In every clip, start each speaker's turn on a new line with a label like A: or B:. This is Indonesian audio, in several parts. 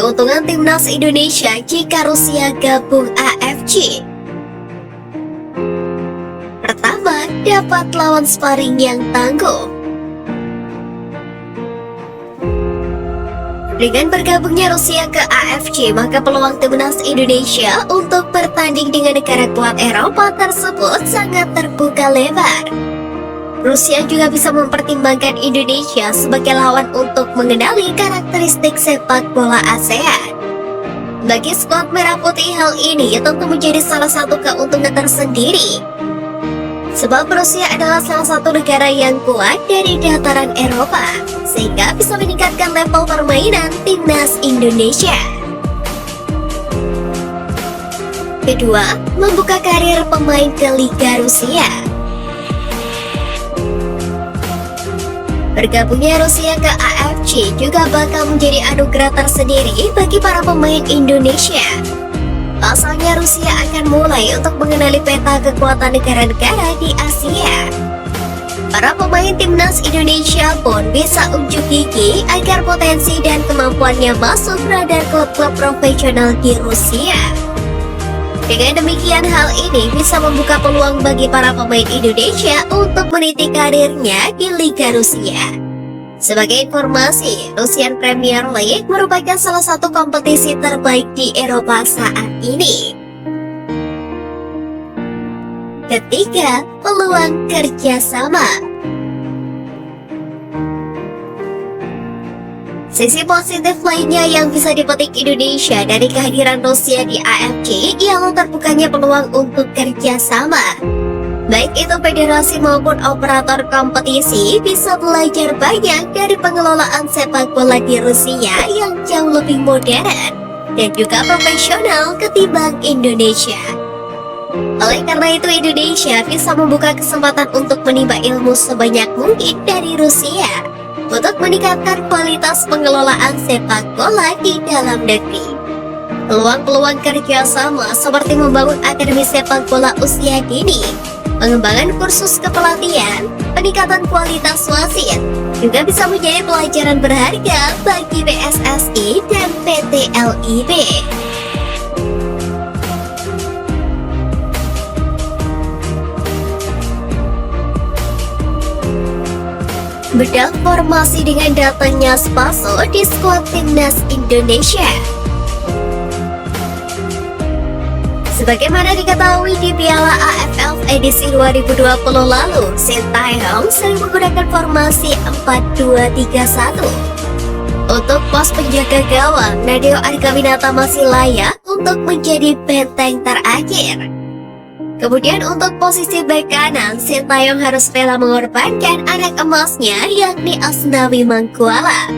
A: keuntungan timnas Indonesia jika Rusia gabung AFC. Pertama, dapat lawan sparring yang tangguh. Dengan bergabungnya Rusia ke AFC, maka peluang timnas Indonesia untuk bertanding dengan negara kuat Eropa tersebut sangat terbuka lebar. Rusia juga bisa mempertimbangkan Indonesia sebagai lawan untuk mengenali karakteristik sepak bola ASEAN. Bagi skuad Merah Putih, hal ini tentu menjadi salah satu keuntungan tersendiri. Sebab Rusia adalah salah satu negara yang kuat dari dataran Eropa, sehingga bisa meningkatkan level permainan timnas Indonesia. Kedua, membuka karir pemain ke Liga Rusia. Bergabungnya Rusia ke AFC juga bakal menjadi anugerah tersendiri bagi para pemain Indonesia. Pasalnya Rusia akan mulai untuk mengenali peta kekuatan negara-negara di Asia. Para pemain timnas Indonesia pun bisa unjuk gigi agar potensi dan kemampuannya masuk radar klub-klub profesional di Rusia. Dengan demikian, hal ini bisa membuka peluang bagi para pemain Indonesia untuk meniti karirnya di Liga Rusia. Sebagai informasi, Russian Premier League merupakan salah satu kompetisi terbaik di Eropa saat ini. Ketiga, peluang kerjasama. Sisi positif lainnya yang bisa dipetik Indonesia dari kehadiran Rusia di AFC ialah terbukanya peluang untuk kerjasama. Baik itu federasi maupun operator kompetisi bisa belajar banyak dari pengelolaan sepak bola di Rusia yang jauh lebih modern dan juga profesional ketimbang Indonesia. Oleh karena itu, Indonesia bisa membuka kesempatan untuk menimba ilmu sebanyak mungkin dari Rusia untuk meningkatkan kualitas pengelolaan sepak bola di dalam negeri. Peluang-peluang kerjasama seperti membangun akademi sepak bola usia dini, pengembangan kursus kepelatihan, peningkatan kualitas wasit, juga bisa menjadi pelajaran berharga bagi PSSI dan PT LIB. Bedah formasi dengan datangnya Spaso di skuad timnas Indonesia. Sebagaimana diketahui di Piala AFF edisi 2020 lalu, Sintayong sering menggunakan formasi 4-2-3-1. Untuk pos penjaga gawang, Nadeo Argawinata masih layak untuk menjadi benteng terakhir. Kemudian untuk posisi bek kanan, Sintayong harus rela mengorbankan anak emasnya yakni Asnawi Mangkuala.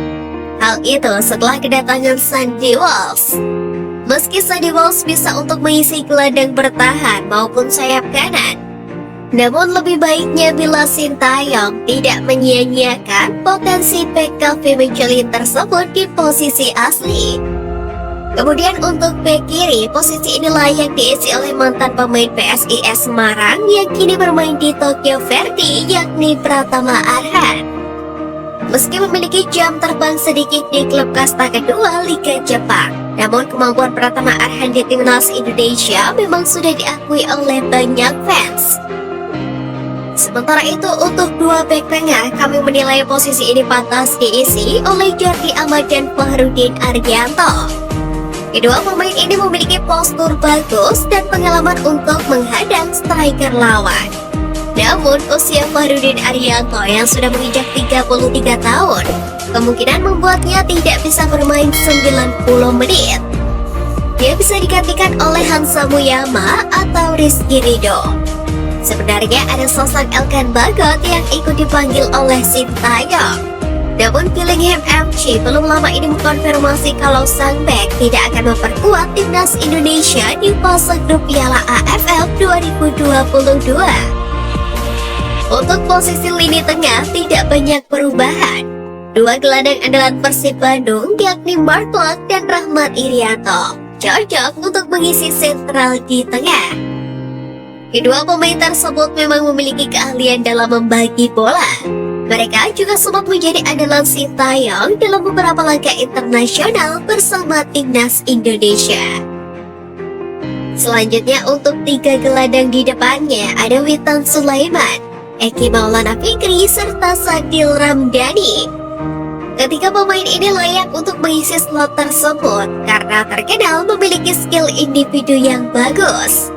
A: Hal itu setelah kedatangan Sandy Walsh. Meski Sandy Walsh bisa untuk mengisi gelandang bertahan maupun sayap kanan, namun lebih baiknya bila Sintayong tidak menyia-nyiakan potensi bek Calvin Michelin tersebut di posisi asli. Kemudian untuk bek kiri, posisi ini layak diisi oleh mantan pemain PSIS Semarang yang kini bermain di Tokyo Verdy yakni Pratama Arhan. Meski memiliki jam terbang sedikit di klub kasta kedua Liga Jepang, namun kemampuan Pratama Arhan di timnas Indonesia memang sudah diakui oleh banyak fans. Sementara itu untuk dua bek tengah, kami menilai posisi ini pantas diisi oleh Jordi Amat dan Fahrudin Ardianto. Kedua pemain ini memiliki postur bagus dan pengalaman untuk menghadang striker lawan. Namun usia Fahrudin Ardianto yang sudah menginjak 33 tahun kemungkinan membuatnya tidak bisa bermain 90 menit. Dia bisa digantikan oleh Hansa Muyama atau Rizky Ridho. Sebenarnya ada sosok Elkan Bagot yang ikut dipanggil oleh Sintayong. Namun Billingham FC belum lama ini mengkonfirmasi kalau sang bek tidak akan memperkuat timnas Indonesia di fase grup Piala AFF 2022. Untuk posisi lini tengah tidak banyak perubahan. Dua gelandang andalan Persib Bandung yakni Mark Klok dan Rahmat Irianto cocok untuk mengisi sentral di tengah. Kedua pemain tersebut memang memiliki keahlian dalam membagi bola. Mereka juga sempat menjadi andalan Sintayong dalam beberapa laga internasional bersama timnas Indonesia. Selanjutnya untuk 3 gelandang di depannya ada Witan Sulaiman, Eki Maulana Fikri, serta Sadil Ramdhani. Ketiga pemain ini layak untuk mengisi slot tersebut karena terkenal memiliki skill individu yang bagus.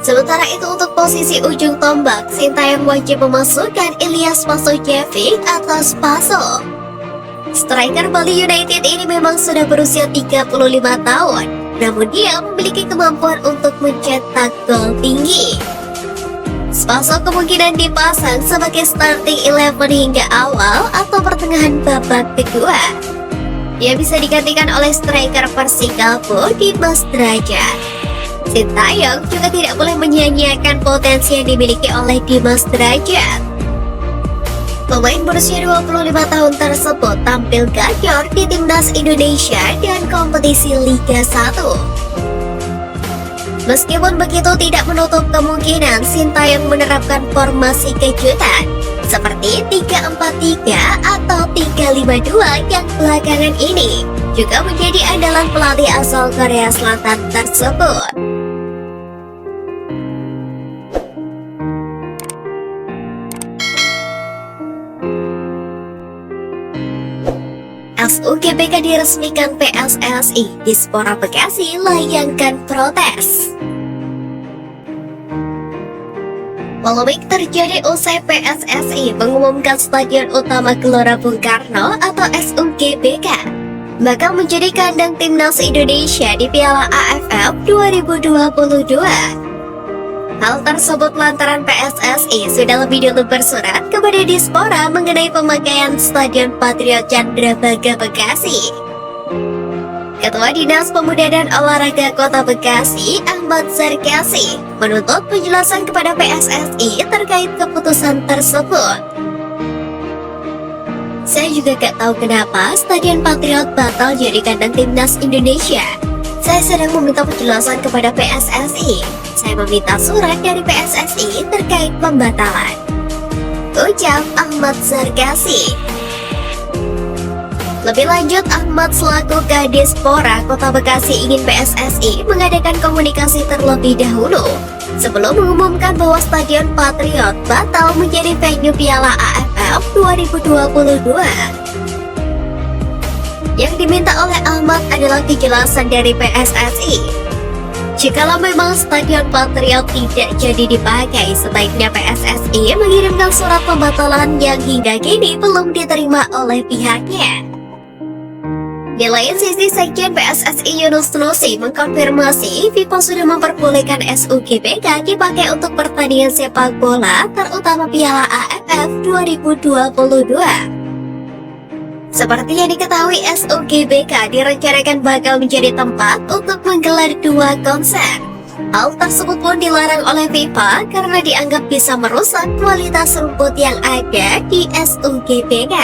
A: Sementara itu untuk posisi ujung tombak, Sintayong wajib memasukkan Ilyas Pasojevic atau Spaso. Striker Bali United ini memang sudah berusia 35 tahun, namun dia memiliki kemampuan untuk mencetak gol tinggi. Spaso kemungkinan dipasang sebagai starting 11 hingga awal atau pertengahan babak kedua. Dia bisa digantikan oleh striker Persikabo Dimas Drajat. Sintayong juga tidak boleh menyia-nyiakan potensi yang dimiliki oleh Dimas Drajat. Pemain berusia 25 tahun tersebut tampil gacor di timnas Indonesia dan kompetisi Liga 1. Meskipun begitu, tidak menutup kemungkinan Sintayong menerapkan formasi kejutan seperti 3-4-3 atau 3-5-2 yang belakangan ini juga menjadi andalan pelatih asal Korea Selatan tersebut. SUGBK diresmikan PSSI, Dispora Bekasi layangkan protes. Polemik terjadi usai PSSI mengumumkan Stadion Utama Gelora Bung Karno atau SUGBK bakal menjadi kandang timnas Indonesia di Piala AFF 2022. Hal tersebut lantaran PSSI sudah lebih dulu bersurat kepada Dispora mengenai pemakaian Stadion Patriot Candrabaga Bekasi. Ketua Dinas Pemuda dan Olahraga Kota Bekasi, Ahmad Zarkasi, menuntut penjelasan kepada PSSI terkait keputusan tersebut. Saya juga gak tahu kenapa Stadion Patriot batal jadi kandang timnas Indonesia. Saya sedang meminta penjelasan kepada PSSI. Saya meminta surat dari PSSI terkait pembatalan, ucap Ahmad Zarkasi. Lebih lanjut, Ahmad selaku Kadispora Kota Bekasi ingin PSSI mengadakan komunikasi terlebih dahulu sebelum mengumumkan bahwa Stadion Patriot batal menjadi venue Piala AFF 2022. Yang diminta oleh Ahmad adalah kejelasan dari PSSI. Jikalau memang Stadion Patriot tidak jadi dipakai, sebaiknya PSSI mengirimkan surat pembatalan yang hingga kini belum diterima oleh pihaknya. Di lain sisi, Sekjen PSSI Yunus Nusi mengkonfirmasi FIFA sudah memperbolehkan SUGBK dipakai untuk pertandingan sepak bola, terutama Piala AFF 2022. Seperti yang diketahui, SUGBK direncanakan bakal menjadi tempat untuk menggelar 2 konser. Hal tersebut pun dilarang oleh FIFA karena dianggap bisa merusak kualitas rumput yang ada di SUGBK.